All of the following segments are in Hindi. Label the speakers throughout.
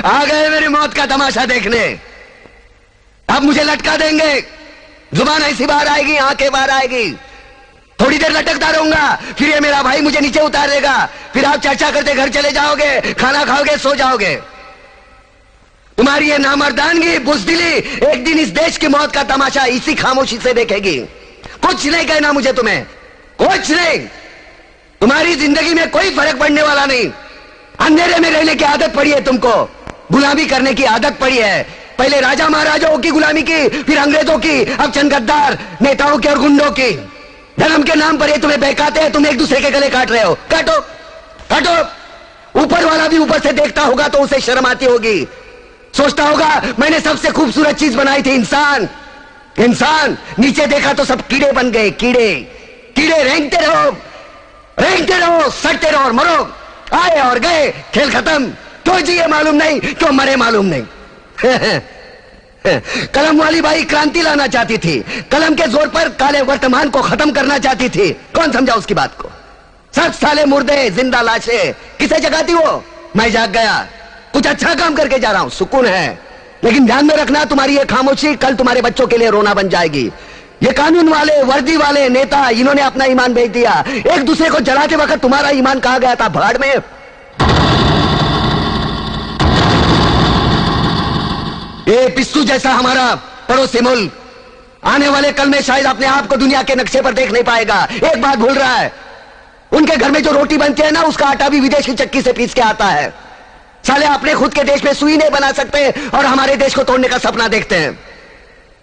Speaker 1: आ गए मेरी मौत का तमाशा देखने। अब मुझे लटका देंगे, जुबान ऐसी बाहर आएगी, आंखें बाहर आएगी, थोड़ी देर लटकता रहूंगा, फिर ये मेरा भाई मुझे नीचे उतार देगा, फिर आप चर्चा करते घर चले जाओगे, खाना खाओगे, सो जाओगे। तुम्हारी ये नामर्दानगी, बुज़दिली एक दिन इस देश की मौत का तमाशा इसी खामोशी से देखेगी। कुछ नहीं कहना मुझे तुम्हें, कुछ नहीं। तुम्हारी जिंदगी में कोई फर्क पड़ने वाला नहीं। अंधेरे में रहने की आदत पड़ी है तुमको, गुलामी करने की आदत पड़ी है। पहले राजा महाराजाओं की गुलामी की, फिर अंग्रेजों की, अब चंद गद्दार नेताओं की और गुंडों की। धर्म के नाम पर ये तुम्हें बहकाते हैं, तुम एक दूसरे के गले काट रहे हो। काटो काटो। ऊपर वाला भी ऊपर से देखता होगा तो उसे शर्म आती होगी, सोचता होगा मैंने सबसे खूबसूरत चीज बनाई थी, इंसान। इंसान नीचे देखा तो सब कीड़े बन गए, कीड़े कीड़े। रेंगते रहो, सड़ते रहो और मरो। आए और गए, खेल खत्म। क्यों जिए मालूम नहीं, क्यों मरे मालूम नहीं। कलम वाली बाई क्रांति लाना चाहती थी, कलम के जोर पर काले वर्तमान को खत्म करना चाहती थी। कौन समझा उसकी बात को? सब साले मुर्दे, जिंदा लाशें। किसे जगाती वो? मैं जाग गया, कुछ अच्छा काम करके जा रहा हूं, सुकून है। लेकिन ध्यान में रखना, तुम्हारी ये खामोशी कल तुम्हारे बच्चों के लिए रोना बन जाएगी। ये कानून वाले, वर्दी वाले नेता, इन्होंने अपना ईमान बेच दिया। एक दूसरे को जलाते वक्त तुम्हारा ईमान कहां गया था? भाड़ में। ये पिस्सू जैसा हमारा पड़ोसी मुल्क आने वाले कल में शायद अपने आप को दुनिया के नक्शे पर देख नहीं पाएगा। एक बात भूल रहा है, उनके घर में जो रोटी बनती है ना, उसका आटा भी विदेशी चक्की से पीस के आता है। साले अपने खुद के देश में सुई नहीं बना सकते और हमारे देश को तोड़ने का सपना देखते हैं।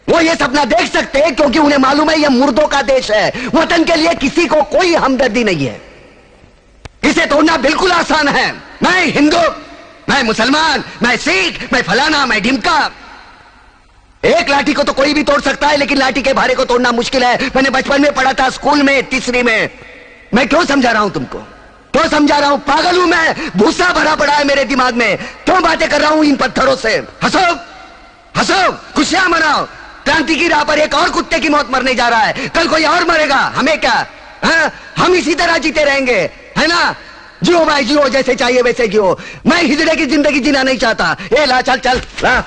Speaker 1: वो ये सपना देख सकते हैं क्योंकि उन्हें मालूम है ये मुर्दों का देश है। वतन के लिए किसी को कोई हमदर्दी नहीं है। इसे तोड़ना बिल्कुल आसान है। मैं हिंदू, मैं मुसलमान, मैं सिख, मैं फलाना, मैं ढिमका। एक लाठी को तो कोई भी तोड़ सकता है, लेकिन लाठी के भारे को तोड़ना मुश्किल है। मैंने बचपन में पढ़ा था, स्कूल में, तीसरी में। मैं क्यों समझा रहा हूं तुमको? क्यों समझा रहा हूं? पागल हूं मैं? भूसा भरा पड़ा है मेरे दिमाग में। क्यों बातें कर रहा हूं इन पत्थरों से? हंसो हंसो, खुशियां मनाओ। क्रांति की राह पर एक और कुत्ते की मौत मरने जा रहा है, कल कोई और मरेगा। हमें क्या? हाँ? हम इसी तरह जीते रहेंगे, है ना? जियो भाई जियो, जैसे चाहिए वैसे जियो। मैं हिजड़े की जिंदगी जीना नहीं चाहता। ए ला, चल चल ला।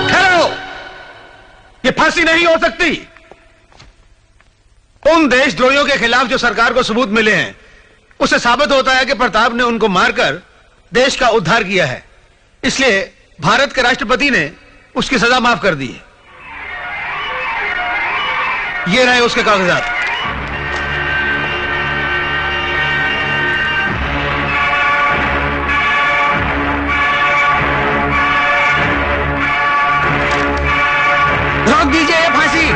Speaker 2: ठहरो, ये फांसी नहीं हो सकती। उन देशद्रोहियों के खिलाफ जो सरकार को सबूत मिले हैं, उससे साबित होता है कि प्रताप ने उनको मारकर देश का उद्धार किया है। इसलिए भारत के राष्ट्रपति ने उसकी सजा माफ कर दी है। ये रहे उसके कागजात।
Speaker 1: रोक दीजिए ये फांसी।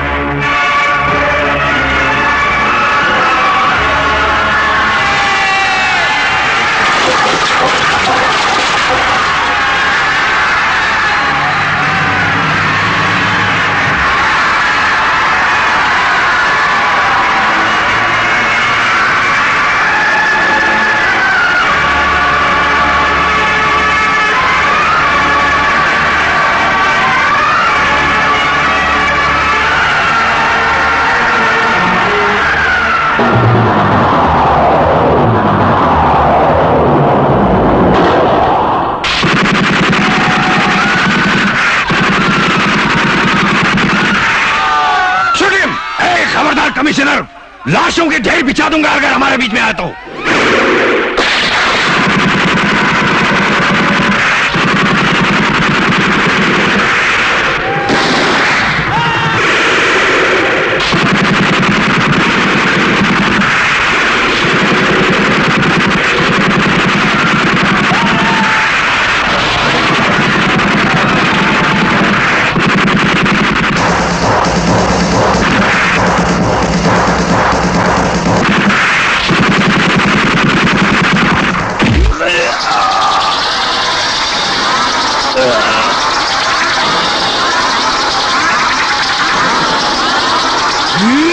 Speaker 3: कमिश्नर, लाशों के ढेर बिछा दूंगा अगर हमारे बीच में आया तो।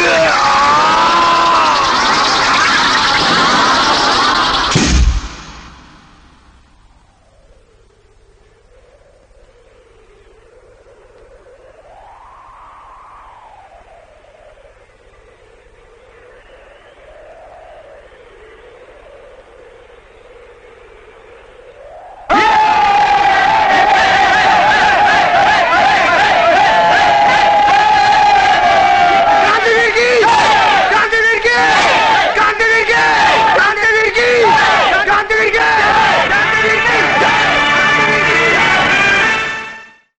Speaker 3: Yeah!